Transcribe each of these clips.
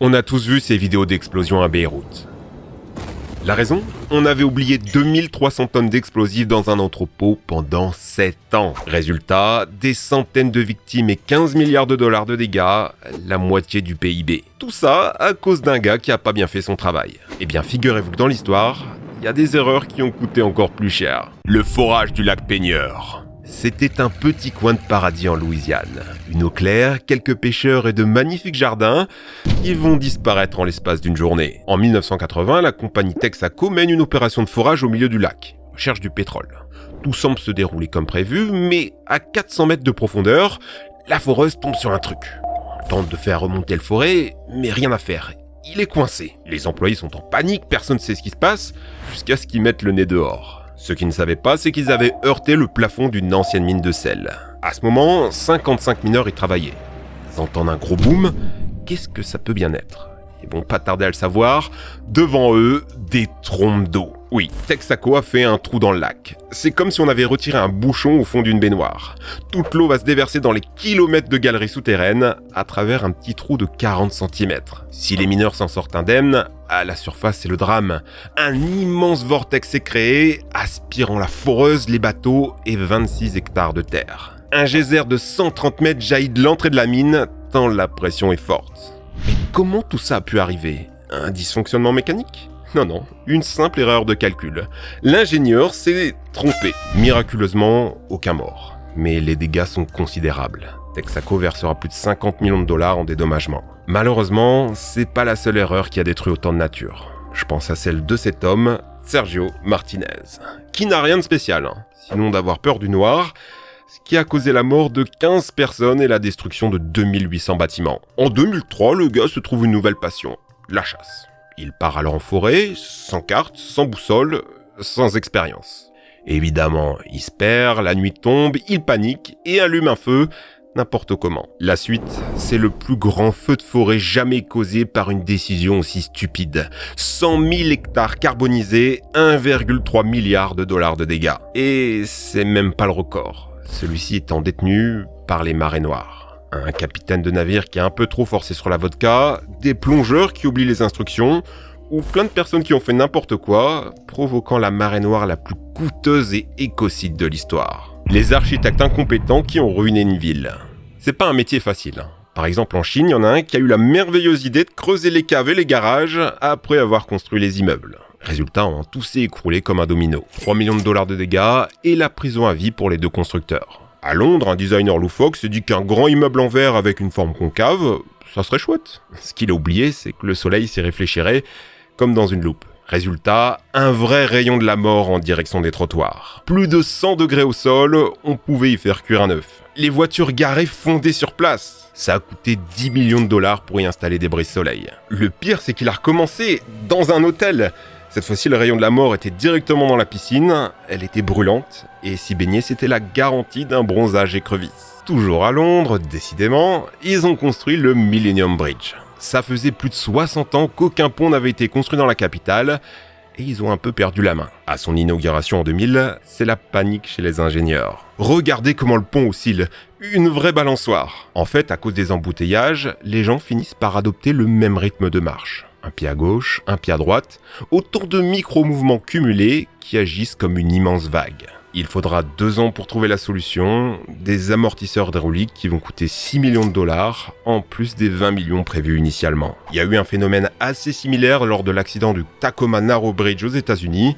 On a tous vu ces vidéos d'explosions à Beyrouth. La raison ? On avait oublié 2300 tonnes d'explosifs dans un entrepôt pendant 7 ans. Résultat, des centaines de victimes et 15 milliards de dollars de dégâts, la moitié du PIB. Tout ça à cause d'un gars qui a pas bien fait son travail. Eh bien, figurez-vous que dans l'histoire, il y a des erreurs qui ont coûté encore plus cher. Le forage du lac Peigneur. C'était un petit coin de paradis en Louisiane. Une eau claire, quelques pêcheurs et de magnifiques jardins qui vont disparaître en l'espace d'une journée. En 1980, la compagnie Texaco mène une opération de forage au milieu du lac, recherche du pétrole. Tout semble se dérouler comme prévu, mais à 400 mètres de profondeur, la foreuse tombe sur un truc. On tente de faire remonter le forêt, mais rien à faire. Il est coincé. Les employés sont en panique, personne ne sait ce qui se passe, jusqu'à ce qu'ils mettent le nez dehors. Ce qu'ils ne savaient pas, c'est qu'ils avaient heurté le plafond d'une ancienne mine de sel. À ce moment, 55 mineurs y travaillaient. Ils entendent un gros boom. Qu'est-ce que ça peut bien être ? Ils vont pas tarder à le savoir. Devant eux, des trompes d'eau. Oui, Texaco a fait un trou dans le lac. C'est comme si on avait retiré un bouchon au fond d'une baignoire. Toute l'eau va se déverser dans les kilomètres de galeries souterraines à travers un petit trou de 40 cm. Si les mineurs s'en sortent indemnes, à la surface, c'est le drame. Un immense vortex est créé, aspirant la foreuse, les bateaux et 26 hectares de terre. Un geyser de 130 mètres jaillit de l'entrée de la mine, tant la pression est forte. Mais comment tout ça a pu arriver ? Un dysfonctionnement mécanique ? Non, une simple erreur de calcul. L'ingénieur s'est trompé. Miraculeusement, aucun mort. Mais les dégâts sont considérables. Texaco versera plus de 50 millions de dollars en dédommagement. Malheureusement, c'est pas la seule erreur qui a détruit autant de nature. Je pense à celle de cet homme, Sergio Martinez, qui n'a rien de spécial, sinon d'avoir peur du noir, ce qui a causé la mort de 15 personnes et la destruction de 2800 bâtiments. En 2003, le gars se trouve une nouvelle passion, la chasse. Il part alors en forêt, sans carte, sans boussole, sans expérience. Évidemment, il se perd, la nuit tombe, il panique et allume un feu, n'importe comment. La suite, c'est le plus grand feu de forêt jamais causé par une décision aussi stupide. 100 000 hectares carbonisés, 1,3 milliard de dollars de dégâts. Et c'est même pas le record. Celui-ci étant détenu par les marées noires. Un capitaine de navire qui a un peu trop forcé sur la vodka, des plongeurs qui oublient les instructions, ou plein de personnes qui ont fait n'importe quoi, provoquant la marée noire la plus coûteuse et écocide de l'histoire. Les architectes incompétents qui ont ruiné une ville. C'est pas un métier facile. Par exemple, en Chine, il y en a un qui a eu la merveilleuse idée de creuser les caves et les garages après avoir construit les immeubles. Résultat, tout s'est écroulé comme un domino. 3 millions de dollars de dégâts et la prison à vie pour les deux constructeurs. À Londres, un designer loufoque s'est dit qu'un grand immeuble en verre avec une forme concave, ça serait chouette. Ce qu'il a oublié, c'est que le soleil s'y réfléchirait comme dans une loupe. Résultat, un vrai rayon de la mort en direction des trottoirs. Plus de 100 degrés au sol, on pouvait y faire cuire un œuf. Les voitures garées fondaient sur place. Ça a coûté 10 millions de dollars pour y installer des brise-soleil. Le pire, c'est qu'il a recommencé dans un hôtel. Cette fois-ci, le rayon de la mort était directement dans la piscine, elle était brûlante, et s'y baigner, c'était la garantie d'un bronzage écrevisse. Toujours à Londres, décidément, ils ont construit le Millennium Bridge. Ça faisait plus de 60 ans qu'aucun pont n'avait été construit dans la capitale, et ils ont un peu perdu la main. À son inauguration en 2000, c'est la panique chez les ingénieurs. Regardez comment le pont oscille, une vraie balançoire. En fait, à cause des embouteillages, les gens finissent par adopter le même rythme de marche. Un pied à gauche, un pied à droite, autant de micro-mouvements cumulés qui agissent comme une immense vague. Il faudra 2 ans pour trouver la solution, des amortisseurs hydrauliques qui vont coûter 6 millions de dollars, en plus des 20 millions prévus initialement. Il y a eu un phénomène assez similaire lors de l'accident du Tacoma Narrow Bridge aux États-Unis.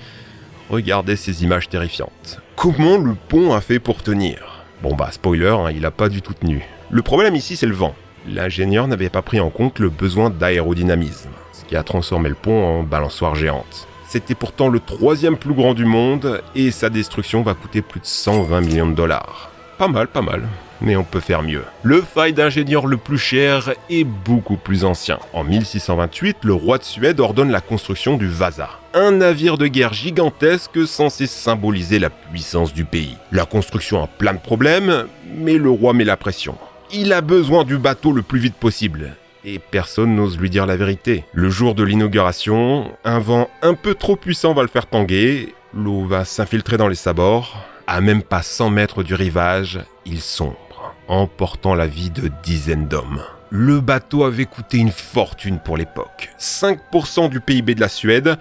Regardez ces images terrifiantes. Comment le pont a fait pour tenir ? Bon spoiler, il a pas du tout tenu. Le problème ici, c'est le vent. L'ingénieur n'avait pas pris en compte le besoin d'aérodynamisme, ce qui a transformé le pont en balançoire géante. C'était pourtant le 3e plus grand du monde et sa destruction va coûter plus de 120 millions de dollars. Pas mal, mais on peut faire mieux. Le faille d'ingénieur le plus cher est beaucoup plus ancien. En 1628, le roi de Suède ordonne la construction du Vasa, un navire de guerre gigantesque censé symboliser la puissance du pays. La construction a plein de problèmes, mais le roi met la pression. Il a besoin du bateau le plus vite possible. Et personne n'ose lui dire la vérité. Le jour de l'inauguration, un vent un peu trop puissant va le faire tanguer, l'eau va s'infiltrer dans les sabords. À même pas 100 mètres du rivage, il sombre, emportant la vie de dizaines d'hommes. Le bateau avait coûté une fortune pour l'époque. 5% du PIB de la Suède.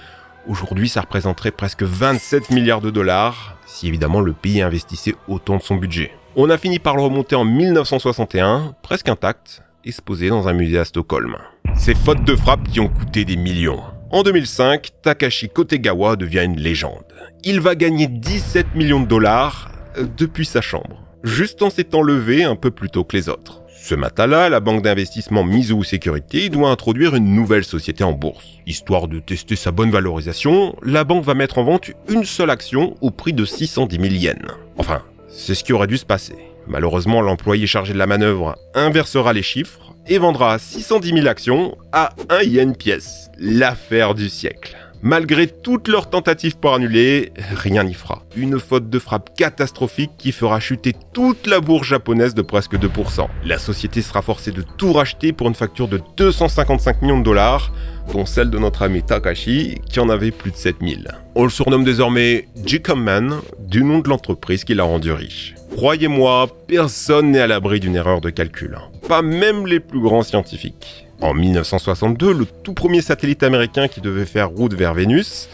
Aujourd'hui, ça représenterait presque 27 milliards de dollars, si évidemment le pays investissait autant de son budget. On a fini par le remonter en 1961, presque intact, exposé dans un musée à Stockholm. Ces fautes de frappe qui ont coûté des millions. En 2005, Takashi Kotegawa devient une légende. Il va gagner 17 millions de dollars depuis sa chambre, juste en s'étant levé un peu plus tôt que les autres. Ce matin-là, la banque d'investissement Mizuho Security doit introduire une nouvelle société en bourse. Histoire de tester sa bonne valorisation, la banque va mettre en vente une seule action au prix de 610 000 yens. Enfin, c'est ce qui aurait dû se passer. Malheureusement, l'employé chargé de la manœuvre inversera les chiffres et vendra 610 000 actions à 1 yen pièce. L'affaire du siècle. Malgré toutes leurs tentatives pour annuler, rien n'y fera. Une faute de frappe catastrophique qui fera chuter toute la bourse japonaise de presque 2%. La société sera forcée de tout racheter pour une facture de 255 millions de dollars, dont celle de notre ami Takashi, qui en avait plus de 7000. On le surnomme désormais G-Com Man, du nom de l'entreprise qui l'a rendu riche. Croyez-moi, personne n'est à l'abri d'une erreur de calcul. Pas même les plus grands scientifiques. En 1962, le tout premier satellite américain qui devait faire route vers Vénus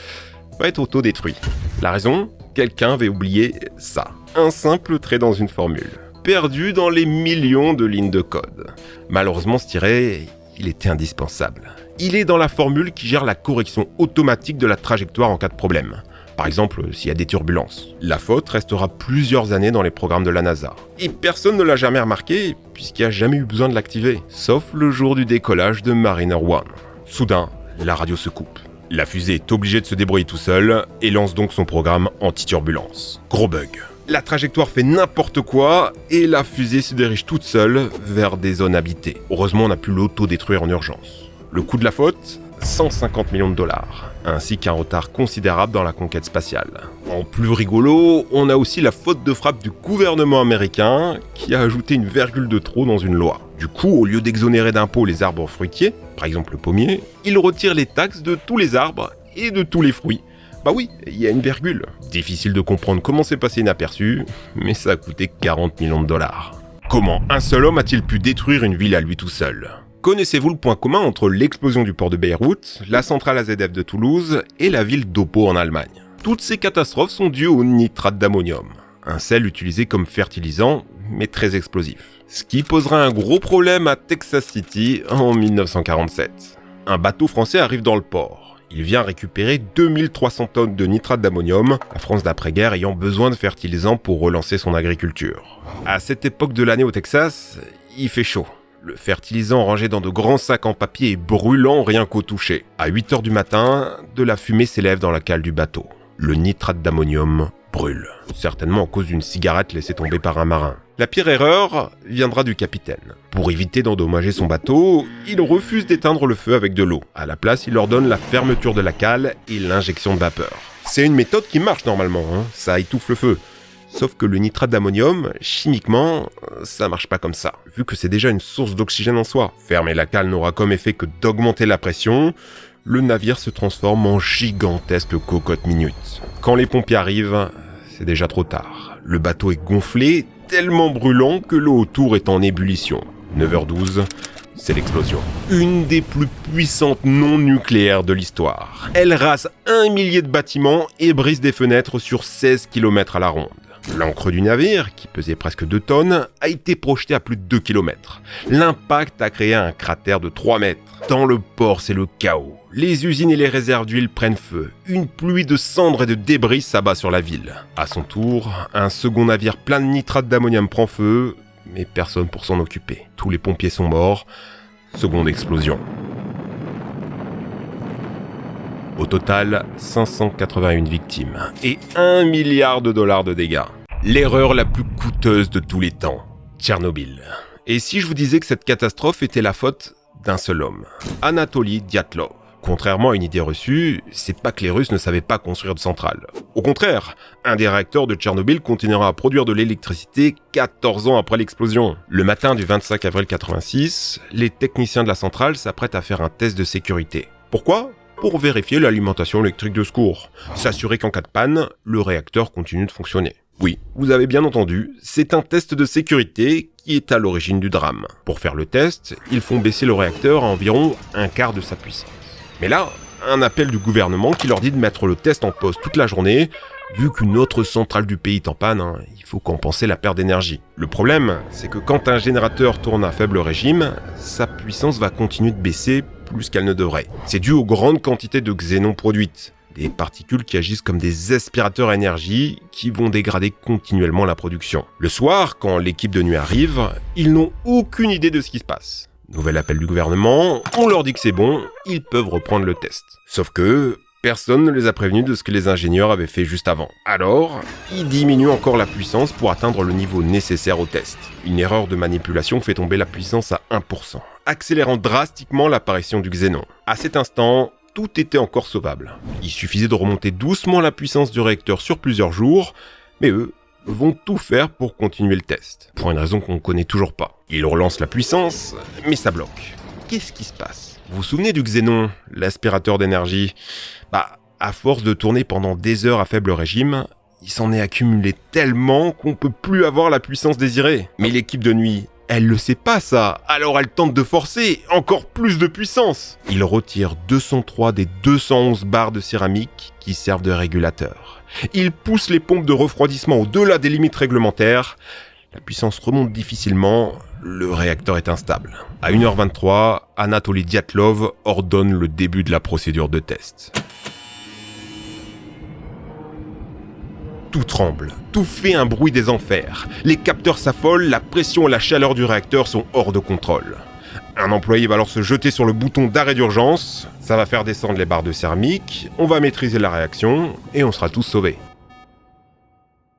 va être autodétruit. La raison ? Quelqu'un avait oublié ça. Un simple trait dans une formule. Perdu dans les millions de lignes de code. Malheureusement, ce tiret, il était indispensable. Il est dans la formule qui gère la correction automatique de la trajectoire en cas de problème. Par exemple, s'il y a des turbulences. La faute restera plusieurs années dans les programmes de la NASA. Et personne ne l'a jamais remarqué, puisqu'il n'y a jamais eu besoin de l'activer. Sauf le jour du décollage de Mariner 1. Soudain, la radio se coupe. La fusée est obligée de se débrouiller tout seul, et lance donc son programme anti-turbulence. Gros bug. La trajectoire fait n'importe quoi, et la fusée se dirige toute seule vers des zones habitées. Heureusement, on a pu l'auto-détruire en urgence. Le coût de la faute ? 150 millions de dollars, ainsi qu'un retard considérable dans la conquête spatiale. En plus rigolo, on a aussi la faute de frappe du gouvernement américain qui a ajouté une virgule de trop dans une loi. Du coup, au lieu d'exonérer d'impôts les arbres fruitiers, par exemple le pommier, il retire les taxes de tous les arbres et de tous les fruits. Bah oui, il y a une virgule. Difficile de comprendre comment c'est passé inaperçu, mais ça a coûté 40 millions de dollars. Comment un seul homme a-t-il pu détruire une ville à lui tout seul ? Connaissez-vous le point commun entre l'explosion du port de Beyrouth, la centrale AZF de Toulouse et la ville d'Oppo en Allemagne ? Toutes ces catastrophes sont dues au nitrate d'ammonium, un sel utilisé comme fertilisant, mais très explosif. Ce qui posera un gros problème à Texas City en 1947. Un bateau français arrive dans le port. Il vient récupérer 2300 tonnes de nitrate d'ammonium, la France d'après-guerre ayant besoin de fertilisants pour relancer son agriculture. À cette époque de l'année au Texas, il fait chaud. Le fertilisant rangé dans de grands sacs en papier est brûlant rien qu'au toucher. À 8h du matin, de la fumée s'élève dans la cale du bateau. Le nitrate d'ammonium brûle. Certainement à cause d'une cigarette laissée tomber par un marin. La pire erreur viendra du capitaine. Pour éviter d'endommager son bateau, il refuse d'éteindre le feu avec de l'eau. À la place, il ordonne la fermeture de la cale et l'injection de vapeur. C'est une méthode qui marche normalement, ça étouffe le feu. Sauf que le nitrate d'ammonium, chimiquement, ça marche pas comme ça, vu que c'est déjà une source d'oxygène en soi. Fermer la cale n'aura comme effet que d'augmenter la pression, le navire se transforme en gigantesque cocotte minute. Quand les pompiers arrivent, c'est déjà trop tard. Le bateau est gonflé, tellement brûlant que l'eau autour est en ébullition. 9h12, c'est l'explosion. Une des plus puissantes non nucléaires de l'histoire. Elle rase 1 millier de bâtiments et brise des fenêtres sur 16 km à la ronde. L'ancre du navire, qui pesait presque 2 tonnes, a été projetée à plus de 2 km. L'impact a créé un cratère de 3 mètres. Dans le port, c'est le chaos. Les usines et les réserves d'huile prennent feu. Une pluie de cendres et de débris s'abat sur la ville. À son tour, un second navire plein de nitrate d'ammonium prend feu, mais personne pour s'en occuper. Tous les pompiers sont morts. Seconde explosion. Au total, 581 victimes et 1 milliard de dollars de dégâts. L'erreur la plus coûteuse de tous les temps, Tchernobyl. Et si je vous disais que cette catastrophe était la faute d'un seul homme, Anatoly Dyatlov. Contrairement à une idée reçue, c'est pas que les Russes ne savaient pas construire de centrales. Au contraire, un des réacteurs de Tchernobyl continuera à produire de l'électricité 14 ans après l'explosion. Le matin du 25 avril 86, les techniciens de la centrale s'apprêtent à faire un test de sécurité. Pourquoi ? Pour vérifier l'alimentation électrique de secours. S'assurer qu'en cas de panne, le réacteur continue de fonctionner. Oui, vous avez bien entendu, c'est un test de sécurité qui est à l'origine du drame. Pour faire le test, ils font baisser le réacteur à environ un quart de sa puissance. Mais là, un appel du gouvernement qui leur dit de mettre le test en pause toute la journée, vu qu'une autre centrale du pays est en panne, il faut compenser la perte d'énergie. Le problème, c'est que quand un générateur tourne à faible régime, sa puissance va continuer de baisser plus qu'elle ne devrait. C'est dû aux grandes quantités de xénon produites. Des particules qui agissent comme des aspirateurs à énergie qui vont dégrader continuellement la production. Le soir, quand l'équipe de nuit arrive, ils n'ont aucune idée de ce qui se passe. Nouvel appel du gouvernement, on leur dit que c'est bon, ils peuvent reprendre le test. Sauf que personne ne les a prévenus de ce que les ingénieurs avaient fait juste avant. Alors, ils diminuent encore la puissance pour atteindre le niveau nécessaire au test. Une erreur de manipulation fait tomber la puissance à 1%, accélérant drastiquement l'apparition du xénon. À cet instant, tout était encore sauvable. Il suffisait de remonter doucement la puissance du réacteur sur plusieurs jours, mais eux vont tout faire pour continuer le test, pour une raison qu'on ne connaît toujours pas. Ils relancent la puissance, mais ça bloque. Qu'est-ce qui se passe ? Vous vous souvenez du xénon, l'aspirateur d'énergie ? À force de tourner pendant des heures à faible régime, il s'en est accumulé tellement qu'on peut plus avoir la puissance désirée. Mais l'équipe de nuit, elle le sait pas ça, alors elle tente de forcer encore plus de puissance. Il retire 203 des 211 barres de céramique qui servent de régulateur. Il pousse les pompes de refroidissement au-delà des limites réglementaires. La puissance remonte difficilement, le réacteur est instable. À 1h23, Anatoly Dyatlov ordonne le début de la procédure de test. Tout tremble, tout fait un bruit des enfers. Les capteurs s'affolent, la pression et la chaleur du réacteur sont hors de contrôle. Un employé va alors se jeter sur le bouton d'arrêt d'urgence, ça va faire descendre les barres de céramique, on va maîtriser la réaction et on sera tous sauvés.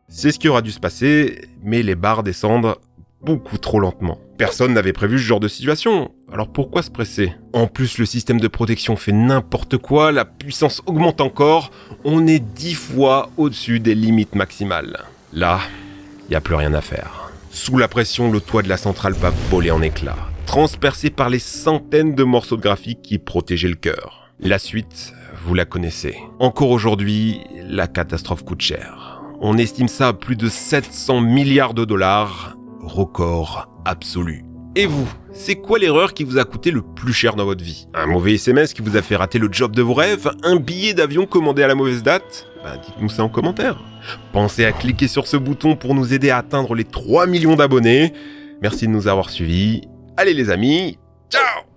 C'est ce qui aura dû se passer, mais les barres descendent beaucoup trop lentement. Personne n'avait prévu ce genre de situation, alors pourquoi se presser ? En plus, le système de protection fait n'importe quoi, la puissance augmente encore, on est 10 fois au-dessus des limites maximales. Là, il n'y a plus rien à faire. Sous la pression, le toit de la centrale va voler en éclats, transpercé par les centaines de morceaux de graphite qui protégeaient le cœur. La suite, vous la connaissez. Encore aujourd'hui, la catastrophe coûte cher. On estime ça à plus de 700 milliards de dollars, record absolu. Et vous, c'est quoi l'erreur qui vous a coûté le plus cher dans votre vie ? Un mauvais SMS qui vous a fait rater le job de vos rêves ? Un billet d'avion commandé à la mauvaise date ? Dites-nous ça en commentaire. Pensez à cliquer sur ce bouton pour nous aider à atteindre les 3 millions d'abonnés. Merci de nous avoir suivis. Allez les amis, ciao !